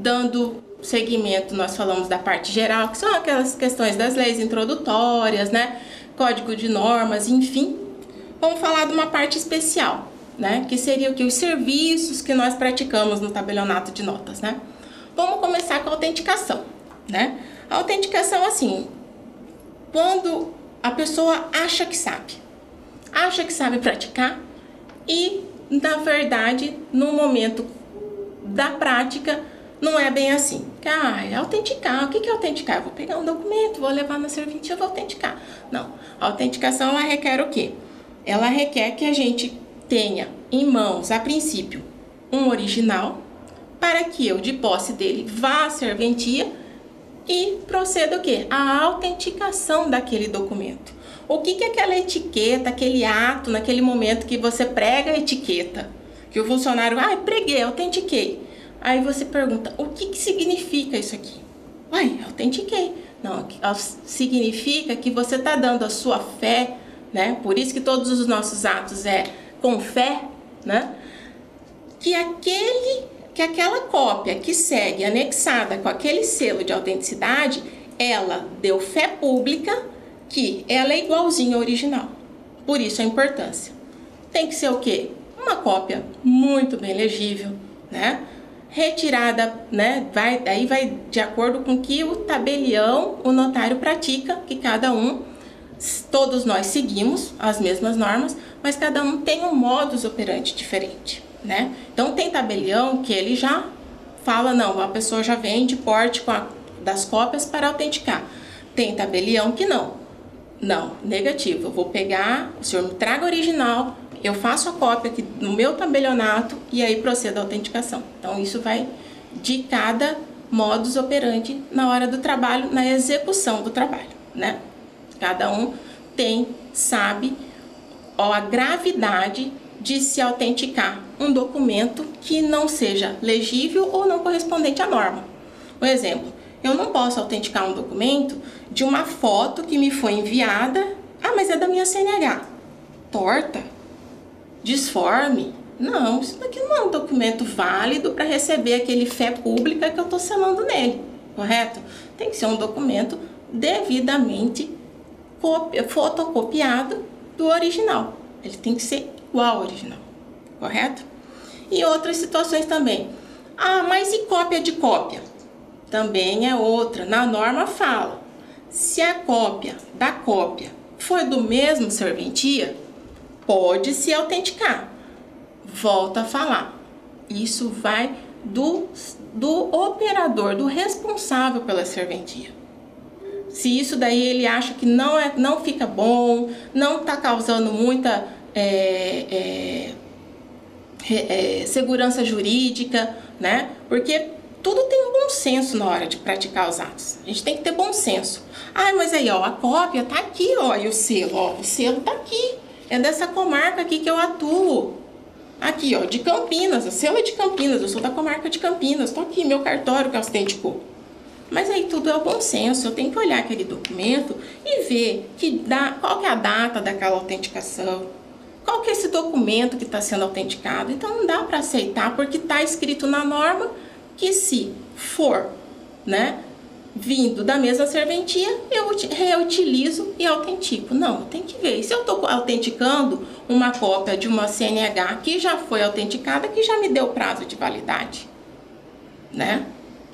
dando seguimento, nós falamos da parte geral, que são aquelas questões das leis introdutórias, né? Código de normas, enfim. Vamos falar de uma parte especial, né? Que seria o que? Os serviços que nós praticamos no tabelionato de notas, né? Vamos começar com a autenticação, né? A autenticação, assim, quando a pessoa acha que sabe praticar e, na verdade, no momento da prática, não é bem assim. Autenticar, o que é autenticar? Eu vou pegar um documento, vou levar na serventia, vou autenticar. Não, a autenticação, ela requer o quê? Ela requer que a gente tenha em mãos, a princípio, um original, para que eu, de posse dele, vá à serventia e proceda o quê? A autenticação daquele documento. O que é aquela etiqueta, aquele ato, naquele momento que você prega a etiqueta? Que o funcionário, preguei, autentiquei. Aí você pergunta, o que significa isso aqui? Autentiquei. Não, significa que você está dando a sua fé, né? Por isso que todos os nossos atos é com fé, né? Que aquela cópia que segue anexada com aquele selo de autenticidade, ela deu fé pública que ela é igualzinha ao original. Por isso a importância. Tem que ser o quê? Uma cópia muito bem legível, né? Retirada, né? Aí vai de acordo com que o tabelião, o notário pratica, que cada um, todos nós seguimos as mesmas normas, mas cada um tem um modus operandi diferente, né? Então tem tabelião que ele já fala, não, a pessoa já vem de porte das cópias para autenticar. Tem tabelião que não. Não, negativo, eu vou pegar, o senhor me traga o original, eu faço a cópia aqui no meu tabelionato e aí procedo a autenticação. Então isso vai de cada modus operandi na hora do trabalho, na execução do trabalho, né? Cada um sabe a gravidade de se autenticar um documento que não seja legível ou não correspondente à norma. Por exemplo, eu não posso autenticar um documento de uma foto que me foi enviada, mas é da minha CNH. Torta, disforme. Não, isso daqui não é um documento válido para receber aquele fé pública que eu estou selando nele, correto? Tem que ser um documento devidamente fotocopiado do original. Ele tem que ser igual ao original, correto? E outras situações também. Mas e cópia de cópia? Também é outra. Na norma fala, se a cópia da cópia for do mesmo serventia, pode se autenticar. Volta a falar. Isso vai do operador, do responsável pela serventia. Se isso daí ele acha que não fica bom, não está causando muita segurança jurídica, né? Porque tudo tem um bom senso na hora de praticar os atos. A gente tem que ter bom senso. Mas aí, a cópia tá aqui, e o selo tá aqui. É dessa comarca aqui que eu atuo. Aqui, de Campinas, o selo é de Campinas, eu sou da comarca de Campinas, tô aqui, meu cartório que autenticou. Mas aí tudo é o bom senso, eu tenho que olhar aquele documento e ver qual que é a data daquela autenticação, qual que é esse documento que está sendo autenticado. Então não dá para aceitar, porque está escrito na norma que se for, né, vindo da mesma serventia, eu reutilizo e autentico. Não, tem que ver. E se eu estou autenticando uma cópia de uma CNH que já foi autenticada, que já me deu prazo de validade, né?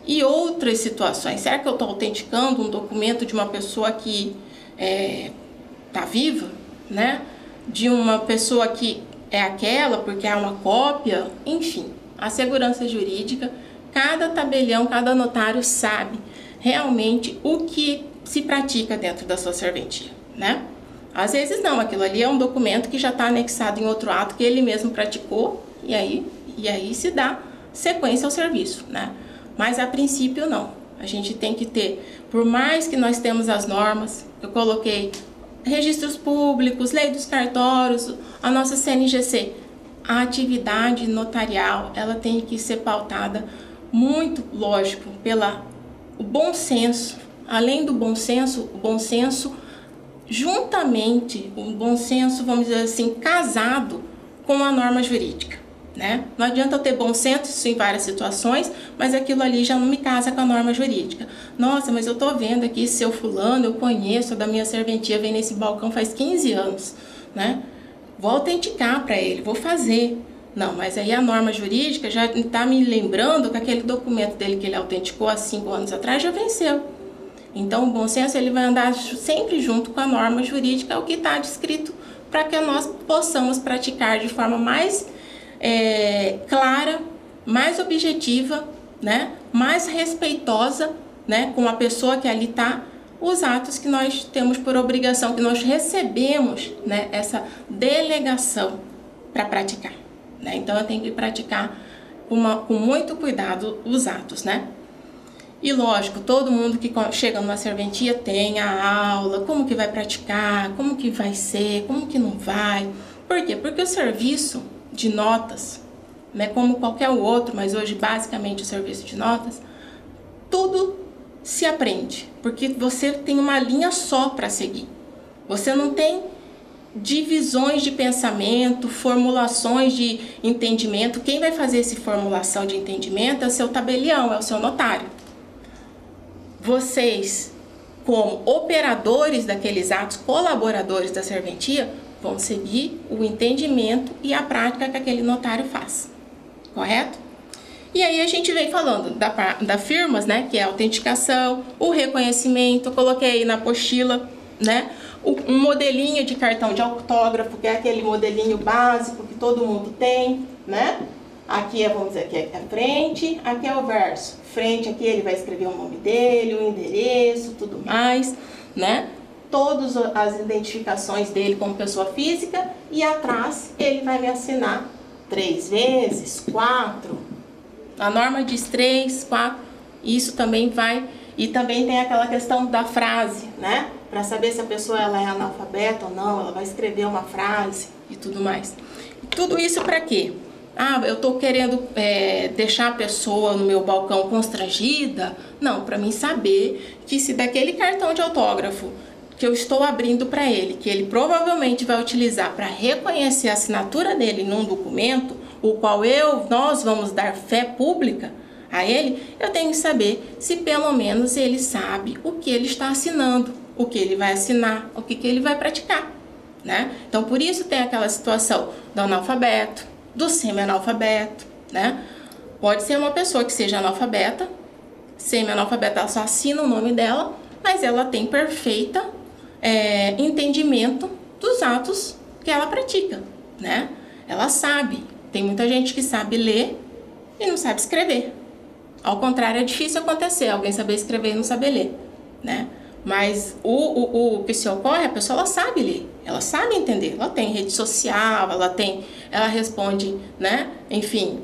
E outras situações. Será que eu estou autenticando um documento de uma pessoa que está viva, né? De uma pessoa que é aquela, porque é uma cópia? Enfim, a segurança jurídica, cada tabelião, cada notário sabe realmente o que se pratica dentro da sua serventia, né? Às vezes não, aquilo ali é um documento que já está anexado em outro ato que ele mesmo praticou e aí se dá sequência ao serviço, né? Mas a princípio não. A gente tem que ter, por mais que nós temos as normas, eu coloquei registros públicos, lei dos cartórios, a nossa CNGC, a atividade notarial, ela tem que ser pautada muito, lógico, o bom senso. Além do bom senso, o bom senso juntamente, o bom senso, vamos dizer assim, casado com a norma jurídica, né? Não adianta eu ter bom senso em várias situações, mas aquilo ali já não me casa com a norma jurídica. Nossa, mas eu tô vendo aqui, seu fulano, eu conheço, da minha serventia, vem nesse balcão faz 15 anos, né? Vou autenticar para ele, vou fazer. Não, mas aí a norma jurídica já está me lembrando que aquele documento dele que ele autenticou há 5 anos atrás já venceu. Então, o bom senso ele vai andar sempre junto com a norma jurídica, o que está descrito, para que nós possamos praticar de forma mais clara, mais objetiva, né, mais respeitosa, né, com a pessoa que ali está, os atos que nós temos por obrigação, que nós recebemos, né, essa delegação para praticar, né? Então eu tenho que praticar com muito cuidado os atos, né? E lógico, todo mundo que chega numa serventia tem a aula, como que vai praticar, como que vai ser, como que não vai. Por quê? Porque o serviço de notas, né, como qualquer outro, mas hoje basicamente o serviço de notas, tudo se aprende, porque você tem uma linha só para seguir. Você não tem divisões de pensamento, formulações de entendimento. Quem vai fazer essa formulação de entendimento é o seu tabelião, é o seu notário. Vocês, como operadores daqueles atos, colaboradores da serventia, vão seguir o entendimento e a prática que aquele notário faz, correto? E aí a gente vem falando da firmas, né, que é a autenticação, o reconhecimento. Eu coloquei aí na apostila, né, um modelinho de cartão de autógrafo, que é aquele modelinho básico que todo mundo tem, né? Aqui vamos dizer, aqui é a frente, aqui é o verso. Frente, aqui ele vai escrever o nome dele, o endereço, tudo mais, né? Todas as identificações dele como pessoa física, e atrás ele vai me assinar 3 vezes, 4. A norma diz 3, 4, isso também vai. E também tem aquela questão da frase, né? Para saber se a pessoa ela é analfabeta ou não, ela vai escrever uma frase e tudo mais. Tudo isso para quê? Ah, eu tô querendo deixar a pessoa no meu balcão constrangida? Não, para mim saber que se daquele cartão de autógrafo que eu estou abrindo para ele, que ele provavelmente vai utilizar para reconhecer a assinatura dele num documento, o qual nós vamos dar fé pública a ele, eu tenho que saber se pelo menos ele sabe o que ele está assinando, o que ele vai assinar, o que ele vai praticar, né? Então, por isso tem aquela situação do analfabeto, do semi-analfabeto, né? Pode ser uma pessoa que seja analfabeta, semi-analfabeta, ela só assina o nome dela, mas ela tem perfeita entendimento dos atos que ela pratica, né? Ela sabe. Tem muita gente que sabe ler e não sabe escrever. Ao contrário, é difícil acontecer alguém saber escrever e não saber ler, né? Mas o que se ocorre, a pessoa ela sabe ler, ela sabe entender, ela tem rede social, ela responde, né? Enfim,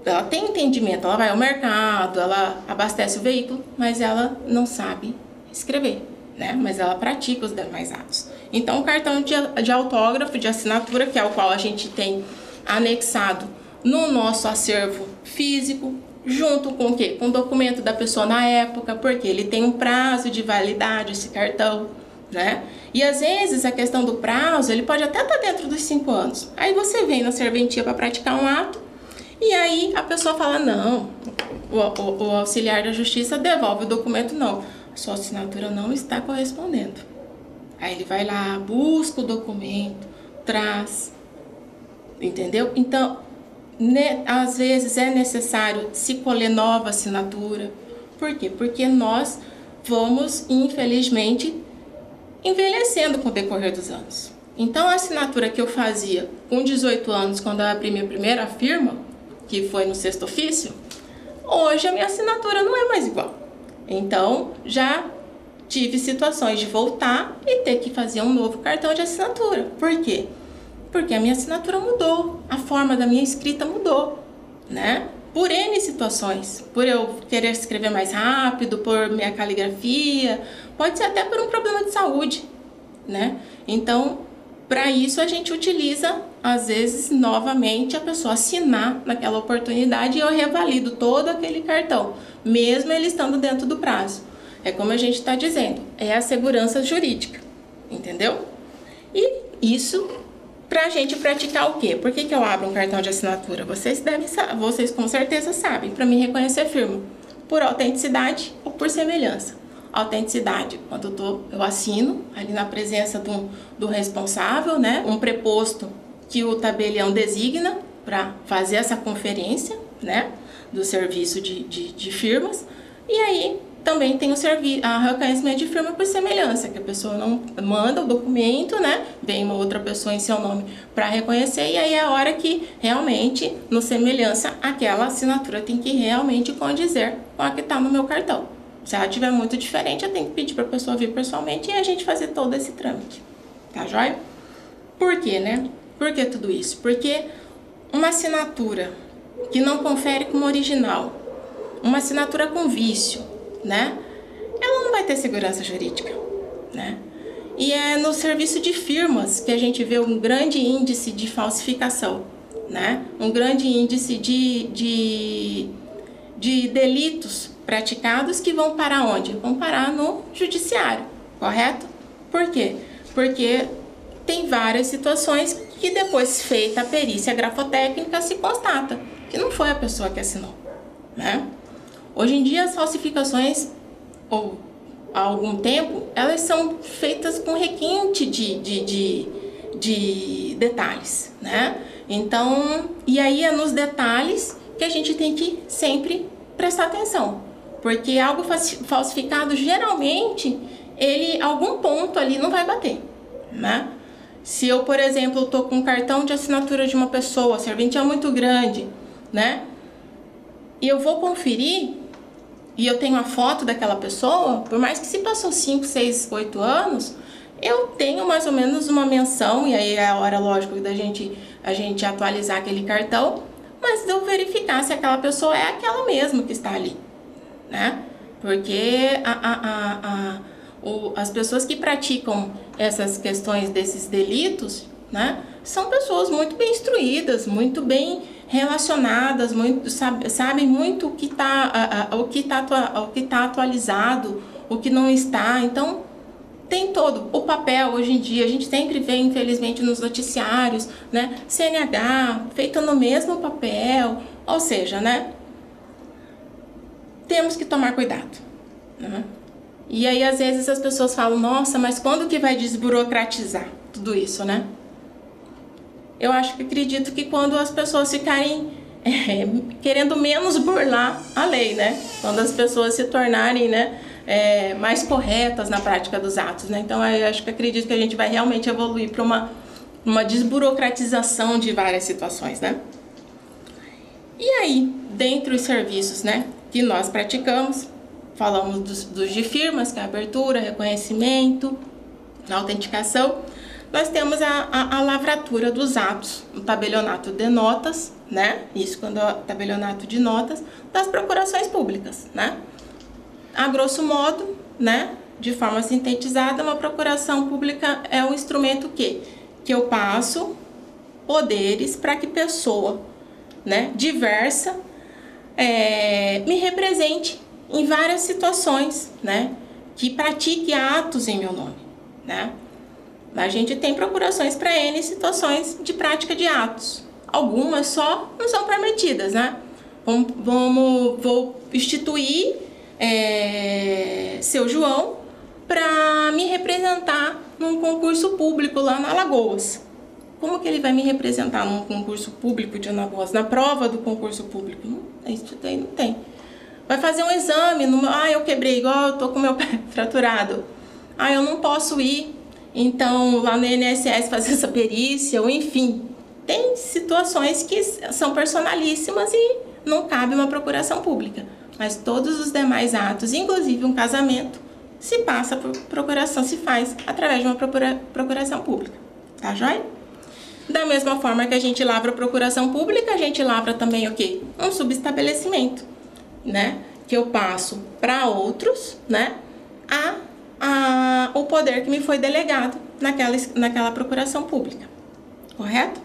ela tem entendimento, ela vai ao mercado, ela abastece o veículo, mas ela não sabe escrever, né? Mas ela pratica os demais atos. Então, o cartão de autógrafo, de assinatura, que é o qual a gente tem anexado no nosso acervo físico, junto com o quê? Com o documento da pessoa na época, porque ele tem um prazo de validade, esse cartão, né? E às vezes a questão do prazo, ele pode até estar dentro dos 5 anos. Aí você vem na serventia para praticar um ato, e aí a pessoa fala, não, o auxiliar da justiça devolve o documento, não, a sua assinatura não está correspondendo. Aí ele vai lá, busca o documento, traz, entendeu? Então, às vezes é necessário se colher nova assinatura. Por quê? Porque nós vamos, infelizmente, envelhecendo com o decorrer dos anos. Então, a assinatura que eu fazia com 18 anos, quando eu abri minha primeira firma, que foi no 6º ofício, hoje a minha assinatura não é mais igual. Então, já tive situações de voltar e ter que fazer um novo cartão de assinatura. Por quê? Porque a minha assinatura mudou, a forma da minha escrita mudou, né? Por N situações, por eu querer escrever mais rápido, por minha caligrafia, pode ser até por um problema de saúde, né? Então, para isso a gente utiliza, às vezes, novamente, a pessoa assinar naquela oportunidade e eu revalido todo aquele cartão, mesmo ele estando dentro do prazo. É como a gente está dizendo, é a segurança jurídica, entendeu? E isso Pra gente praticar o quê? Por que eu abro um cartão de assinatura? Vocês com certeza sabem, para mim reconhecer firma, por autenticidade ou por semelhança. Autenticidade, quando eu assino ali na presença do responsável, né? Um preposto que o tabelião designa para fazer essa conferência, né? Do serviço de firmas. E aí também tem o reconhecimento de firma por semelhança, que a pessoa não manda o documento, né? Vem uma outra pessoa em seu nome para reconhecer, e aí é a hora que realmente, no semelhança, aquela assinatura tem que realmente condizer com a que está no meu cartão. Se ela estiver muito diferente, eu tenho que pedir para a pessoa vir pessoalmente e a gente fazer todo esse trâmite. Tá joia? Por quê, né? Por que tudo isso? Porque uma assinatura que não confere como original, uma assinatura com vício, né? Ela não vai ter segurança jurídica, né? E é no serviço de firmas que a gente vê um grande índice de falsificação, né? Um grande índice de delitos praticados que vão parar onde? Vão parar no judiciário, correto? Por quê? Porque tem várias situações que depois feita a perícia grafotécnica se constata que não foi a pessoa que assinou, né? Hoje em dia as falsificações, ou há algum tempo, elas são feitas com requinte de detalhes, né? Então, e aí é nos detalhes que a gente tem que sempre prestar atenção, porque algo falsificado, geralmente, algum ponto ali não vai bater, né? Se eu, por exemplo, estou com um cartão de assinatura de uma pessoa, a serventia é muito grande, né? E eu vou conferir, e eu tenho a foto daquela pessoa, por mais que se passou 5, 6, 8 anos, eu tenho mais ou menos uma menção, e aí é a hora, lógico, da gente atualizar aquele cartão, mas de eu verificar se aquela pessoa é aquela mesma que está ali, né? Porque as pessoas que praticam essas questões desses delitos, né, são pessoas muito bem instruídas, muito bem relacionadas, sabem muito o que está atualizado, o que não está. Então, tem todo o papel hoje em dia, a gente sempre vê, infelizmente, nos noticiários, né, CNH feita no mesmo papel, ou seja, né, temos que tomar cuidado, né? E aí, às vezes, as pessoas falam, nossa, mas quando que vai desburocratizar tudo isso, né? Eu acredito que quando as pessoas ficarem querendo menos burlar a lei, né? Quando as pessoas se tornarem, né, mais corretas na prática dos atos, né? Então, eu acredito que a gente vai realmente evoluir para uma desburocratização de várias situações, né? E aí, dentre os serviços, né, que nós praticamos, falamos dos de firmas, que é a abertura, reconhecimento, autenticação. Nós temos a lavratura dos atos, o tabelionato de notas, né? Isso quando é o tabelionato de notas das procurações públicas, né? A grosso modo, né, de forma sintetizada, uma procuração pública é um instrumento que eu passo poderes para que pessoa, né, diversa, me represente em várias situações, né, que pratique atos em meu nome, né? A gente tem procurações para N situações de prática de atos. Algumas só não são permitidas, né? Vou instituir seu João para me representar num concurso público lá na Alagoas. Como que ele vai me representar num concurso público de Alagoas? Na prova do concurso público? Isso daí não tem. Vai fazer um exame, eu quebrei igual, eu tô com meu pé fraturado. Eu não posso ir, então, lá no INSS fazer essa perícia, ou enfim. Tem situações que são personalíssimas e não cabe uma procuração pública. Mas todos os demais atos, inclusive um casamento, se passa por procuração, se faz através de uma procuração pública. Tá joia? Da mesma forma que a gente lavra a procuração pública, a gente lavra também o quê? Um subestabelecimento, né? Que eu passo para outros, né? O poder que me foi delegado naquela procuração pública, correto?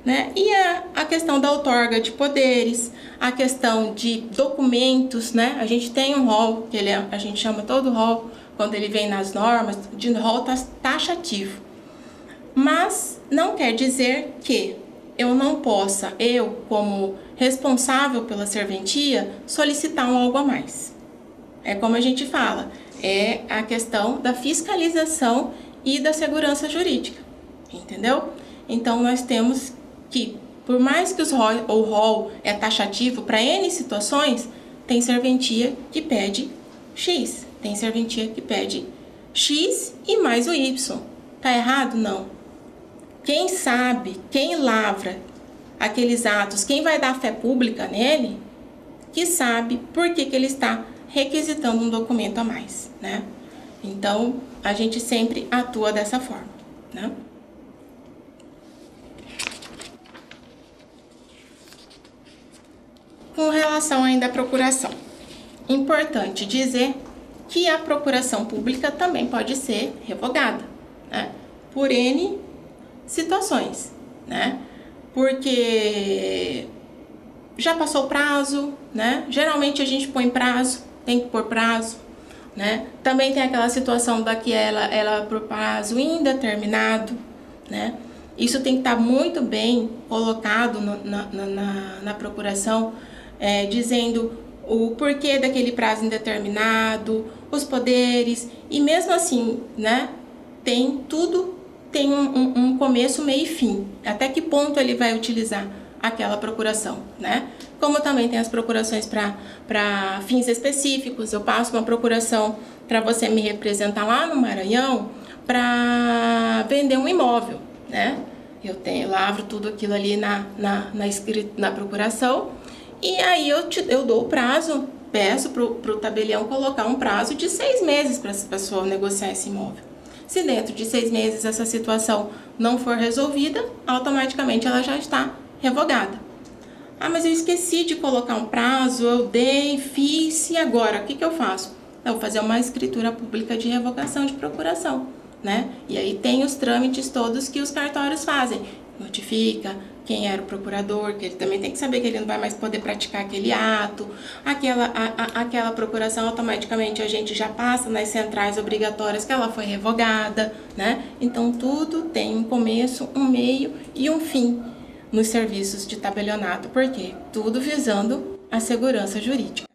Né? E a questão da outorga de poderes, a questão de documentos, né? A gente tem um rol, que a gente chama todo rol, quando ele vem nas normas, de rol taxativo. Mas não quer dizer que eu não possa, eu como responsável pela serventia, solicitar um algo a mais. É como a gente fala, é a questão da fiscalização e da segurança jurídica, entendeu? Então nós temos que, por mais que o rol é taxativo para N situações, tem serventia que pede X, tem serventia que pede X e mais o Y. Tá errado? Não. Quem sabe, quem lavra aqueles atos, quem vai dar fé pública nele, que sabe por que ele está requisitando um documento a mais, né? Então, a gente sempre atua dessa forma, né? Com relação ainda à procuração, importante dizer que a procuração pública também pode ser revogada, né? Por N situações, né? Porque já passou o prazo, né? Geralmente a gente põe prazo, tem que pôr prazo, né? Também tem aquela situação da que ela por prazo indeterminado, né? Isso tem que estar muito bem colocado na procuração, dizendo o porquê daquele prazo indeterminado, os poderes, e mesmo assim, né? Tem um começo, meio e fim. Até que ponto ele vai utilizar aquela procuração, né? Como também tem as procurações para fins específicos. Eu passo uma procuração para você me representar lá no Maranhão para vender um imóvel, né? Eu lavro tudo aquilo ali na procuração, e aí eu dou o prazo, peço pro tabelião colocar um prazo de 6 meses para essa pessoa negociar esse imóvel. Se dentro de 6 meses essa situação não for resolvida, automaticamente ela já está revogada. Ah, mas eu esqueci de colocar um prazo, eu dei, fiz, e agora? O que eu faço? Eu vou fazer uma escritura pública de revogação de procuração, né? E aí tem os trâmites todos que os cartórios fazem. Notifica quem era o procurador, que ele também tem que saber que ele não vai mais poder praticar aquele ato. Aquela procuração, automaticamente a gente já passa nas centrais obrigatórias que ela foi revogada, né? Então tudo tem um começo, um meio e um fim nos serviços de tabelionato, porque tudo visando a segurança jurídica.